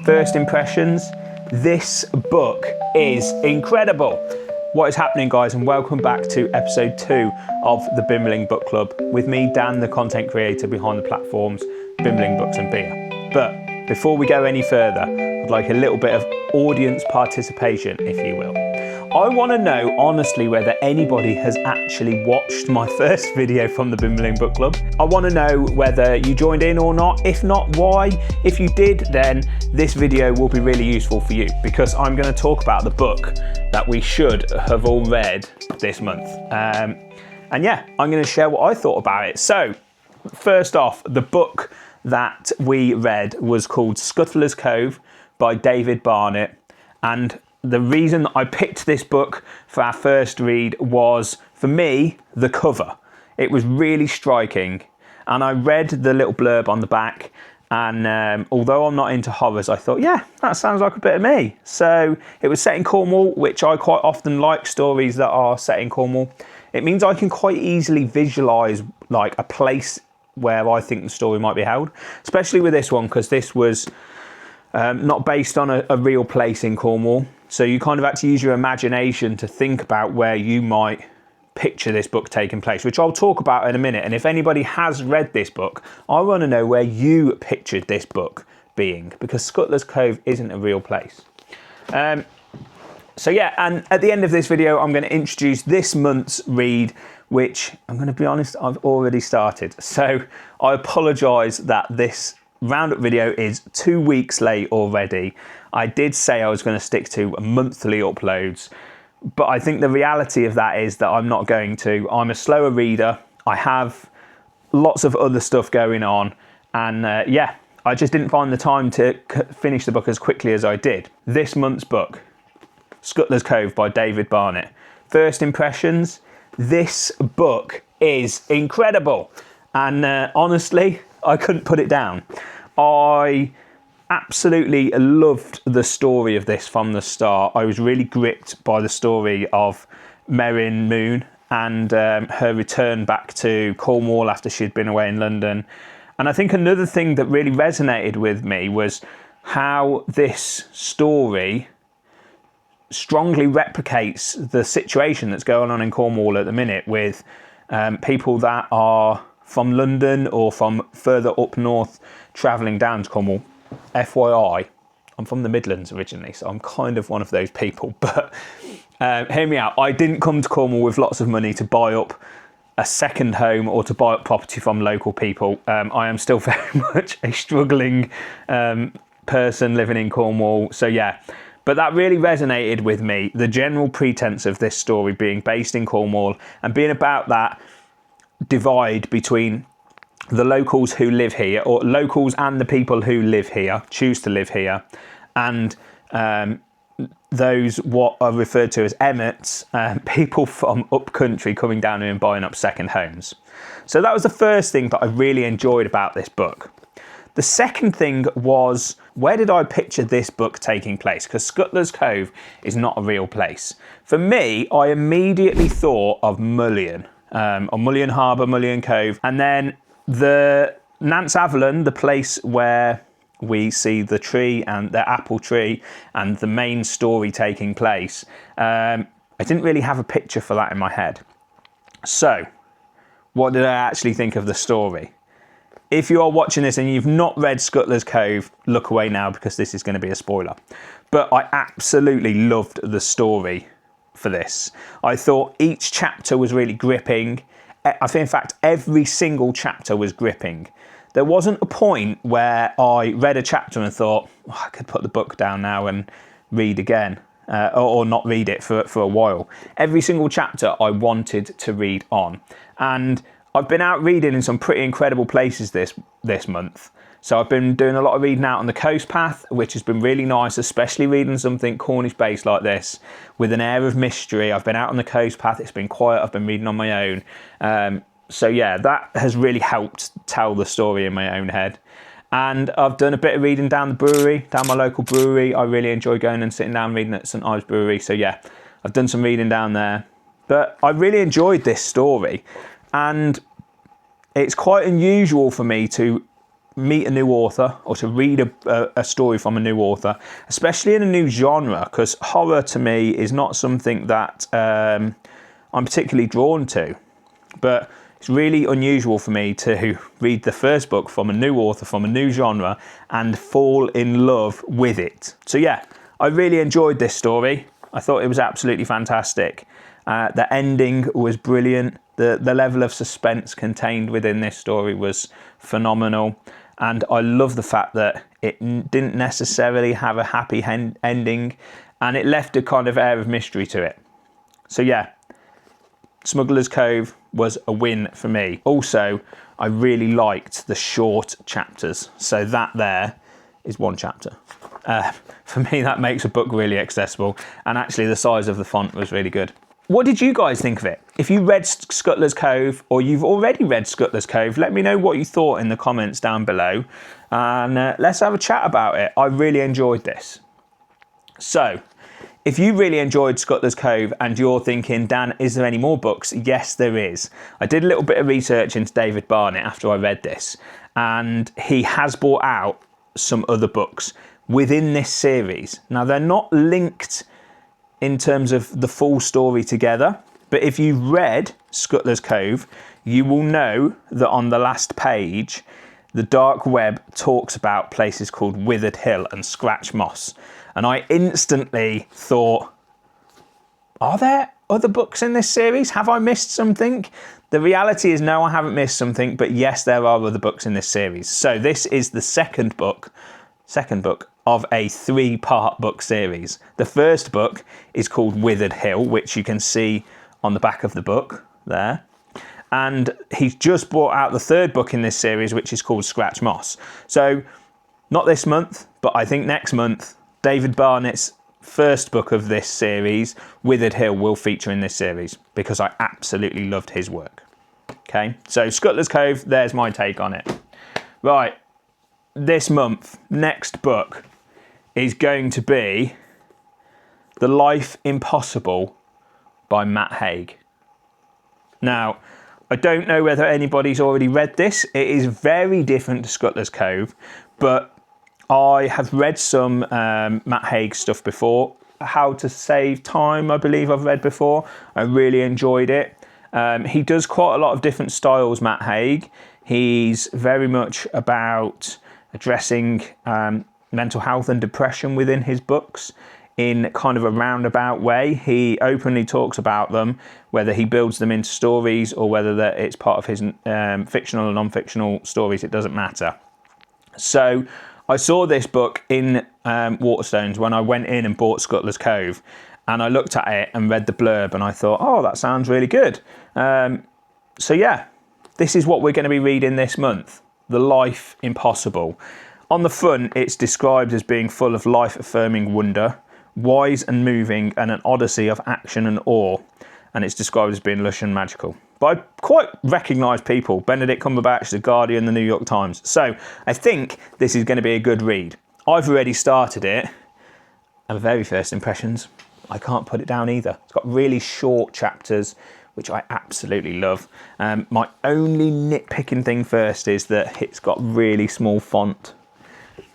First impressions, this book is incredible. What is happening, guys, and welcome back to episode 2 of the Bimbling Book Club with me, Dan, the content creator behind the platforms Bimbling Books and 𝗶𝗴. But before we go any further, I'd like a little bit of audience participation, if you will. I want to know, honestly, whether anybody has actually watched my first video from the Bimbling Book Club. I want to know whether you joined in or not. If not, why? If you did, then this video will be really useful for you because I'm going to talk about the book that we should have all read this month. And yeah, I'm going to share what I thought about it. So, first off, the book that we read was called 𝗧𝗵𝗲 𝗟𝗶𝗳𝗲 by David Barnett, and the reason I picked this book for our first read was, for me, the cover. It was really striking, and I read the little blurb on the back, and although I'm not into horrors, I thought, yeah, that sounds like a bit of me. So it was set in Cornwall, which I quite often like stories that are set in Cornwall. It means I can quite easily visualise like a place where I think the story might be held, especially with this one, because this was not based on a real place in Cornwall. So you kind of had to use your imagination to think about where you might picture this book taking place, which I'll talk about in a minute. And if anybody has read this book, I want to know where you pictured this book being, because 𝗧𝗵𝗲 𝗟𝗶𝗳𝗲 isn't a real place. So yeah, and at the end of this video, I'm going to introduce this month's read, which I'm going to be honest, I've already started. So I apologise that this roundup video is 2 weeks late already. I did say I was going to stick to monthly uploads, but I think the reality of that is that I'm not going to. I'm a slower reader. I have lots of other stuff going on, and yeah, I just didn't find the time to finish the book as quickly as I did. This month's book, 𝗧𝗵𝗲 𝗟𝗶𝗳𝗲 by David Barnett. First impressions, this book is incredible, and honestly, I couldn't put it down. I absolutely loved the story of this from the start. I was really gripped by the story of Meirin Moon and her return back to Cornwall after she'd been away in London. And I think another thing that really resonated with me was how this story strongly replicates the situation that's going on in Cornwall at the minute with people that are from London or from further up north travelling down to Cornwall. FYI, I'm from the Midlands originally, so I'm kind of one of those people, but hear me out. I didn't come to Cornwall with lots of money to buy up a second home or to buy up property from local people. I am still very much a struggling person living in Cornwall, so yeah. But that really resonated with me, the general pretense of this story being based in Cornwall and being about that divide between the locals who live here, or locals and the people who live here, choose to live here, and those what are referred to as 𝗵𝗲𝗟𝗲𝗃, people from up country coming down here and buying up second homes. So that was the first thing that I really enjoyed about this book. The second thing was, where did I picture this book taking place? Because 𝗧𝗵𝗲 𝗟𝗶𝗳𝗲 is not a real place. For me, I immediately thought of Mullion, or Mullion Harbour, Mullion Cove, and then the 𝗬𝗏𝗟𝗔𝗌, the place where we see the tree and the apple tree and the main story taking place. I didn't really have a picture for that in my head. So, what did I actually think of the story? If you are watching this and you've not read 𝗧𝗵𝗲 𝗟𝗶𝗳𝗲, look away now because this is going to be a spoiler. But I absolutely loved the story for this. I thought each chapter was really gripping. I think, in fact, every single chapter was gripping. There wasn't a point where I read a chapter and thought, oh, I could put the book down now and read again, or not read it for a while. Every single chapter I wanted to read on. And I've been out reading in some pretty incredible places this month. So I've been doing a lot of reading out on the coast path, which has been really nice, especially reading something Cornish based like this with an air of mystery. I've been out on the coast path, it's been quiet, I've been reading on my own. So yeah, that has really helped tell the story in my own head. And I've done a bit of reading down the brewery, down my local brewery. I really enjoy going and sitting down reading at St Ives Brewery. So yeah, I've done some reading down there. But I really enjoyed this story. And it's quite unusual for me to meet a new author or to read a story from a new author, especially in a new genre, because horror to me is not something that I'm particularly drawn to. But it's really unusual for me to read the first book from a new author, from a new genre, and fall in love with it. So yeah, I really enjoyed this story. I thought it was absolutely fantastic. The ending was brilliant. The level of suspense contained within this story was phenomenal. And I love the fact that it didn't necessarily have a happy ending, and it left a kind of air of mystery to it. So yeah, Smuggler's Cove was a win for me. Also, I really liked the short chapters. So that there is one chapter. For me, that makes a book really accessible. And actually the size of the font was really good. What did you guys think of it? If you read Scuttler's Cove, or you've already read Scuttler's Cove, let me know what you thought in the comments down below. And let's have a chat about it. I really enjoyed this. So, if you really enjoyed Scuttler's Cove and you're thinking, Dan, is there any more books? Yes, there is. I did a little bit of research into David Barnett after I read this, and he has brought out some other books within this series. Now, they're not linked in terms of the full story together, but if you've read Scuttler's Cove, you will know that on the last page, the dark web talks about places called Withered Hill and Scratch Moss. And I instantly thought, are there other books in this series? Have I missed something? The reality is no, I haven't missed something, but yes, there are other books in this series. So this is the second book of a 3-part book series. The first book is called Withered Hill, which you can see on the back of the book there. And he's just brought out the third book in this series, which is called Scratch Moss. So not this month, but I think next month, David Barnett's first book of this series, Withered Hill, will feature in this series because I absolutely loved his work. Okay, so Scuttler's Cove, there's my take on it. Right, this month, next book is going to be The Life Impossible by Matt Haig. Now, I don't know whether anybody's already read this. It is very different to Scuttler's Cove, but I have read some Matt Haig stuff before. How to Save Time, I believe I've read before. I really enjoyed it. He does quite a lot of different styles, Matt Haig. He's very much about addressing mental health and depression within his books in kind of a roundabout way. He openly talks about them, whether he builds them into stories or whether it's part of his fictional and non-fictional stories, it doesn't matter. So I saw this book in Waterstones when I went in and bought Scuttler's Cove, and I looked at it and read the blurb and I thought, oh, that sounds really good. So yeah, this is what we're going to be reading this month, The Life Impossible. On the front, it's described as being full of life-affirming wonder, wise and moving, and an odyssey of action and awe. And it's described as being lush and magical. But I quite recognise people. Benedict Cumberbatch, The Guardian, The New York Times. So I think this is going to be a good read. I've already started it. And very first impressions, I can't put it down either. It's got really short chapters, which I absolutely love. My only nitpicking thing first is that it's got really small font,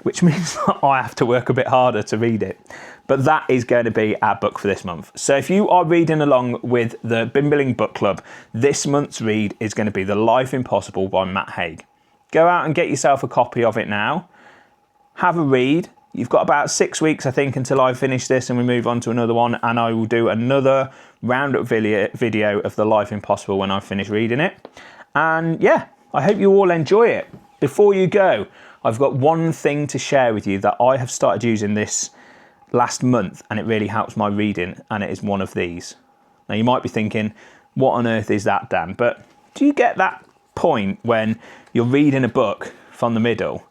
which means I have to work a bit harder to read it. But that is going to be our book for this month. So if you are reading along with the Bimbling Book Club, this month's read is going to be The Life Impossible by Matt Haig. Go out and get yourself a copy of it now. Have a read. You've got about 6 weeks, I think, until I finish this and we move on to another one. And I will do another roundup video of The Life Impossible when I finish reading it. And yeah, I hope you all enjoy it. Before you go, I've got one thing to share with you that I have started using this last month and it really helps my reading, and it is one of these. Now you might be thinking, what on earth is that, Dan? But do you get that point when you're reading a book from the middle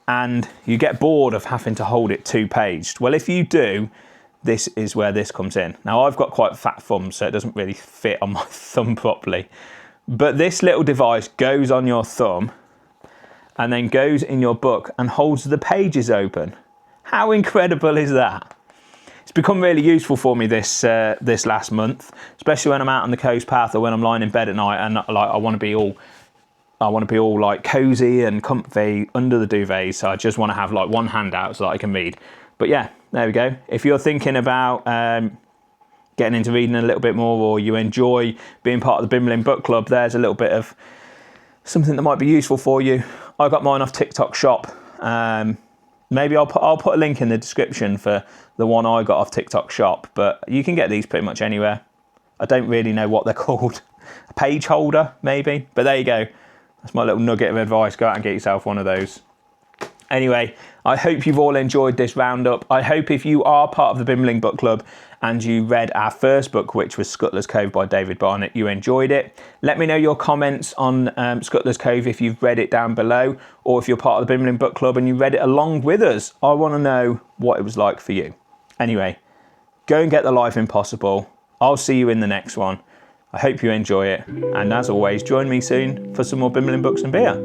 and you get bored of having to hold it 2-paged? Well, if you do, this is where this comes in. Now I've got quite fat thumbs, so it doesn't really fit on my thumb properly. But this little device goes on your thumb and then goes in your book and holds the pages open. How incredible is that? It's become really useful for me this last month, especially when I'm out on the coast path or when I'm lying in bed at night and I want to be all I want to be all like cozy and comfy under the duvet, so I just want to have like one hand out so that I can read. But yeah, there we go. If you're thinking about getting into reading a little bit more, or you enjoy being part of the Bimbling Book Club, there's a little bit of something that might be useful for you. I got mine off TikTok Shop. Maybe I'll put a link in the description for the one I got off TikTok Shop, but you can get these pretty much anywhere. I don't really know what they're called. A page holder, maybe. But there you go. That's my little nugget of advice. Go out and get yourself one of those. Anyway, I hope you've all enjoyed this roundup. I hope if you are part of the Bimbling Book Club and you read our first book, which was 𝗧𝗵𝗲 𝗟𝗶𝗳𝗏 by David Barnett, you enjoyed it. Let me know your comments on 𝗧𝗵𝗲 𝗟𝗶𝗳𝗏 if you've read it down below, or if you're part of the Bimbling Book Club and you read it along with us. I want to know what it was like for you. Anyway, go and get the life impossible. I'll see you in the next one. I hope you enjoy it. And as always, join me soon for some more Bimbling Books and Beer.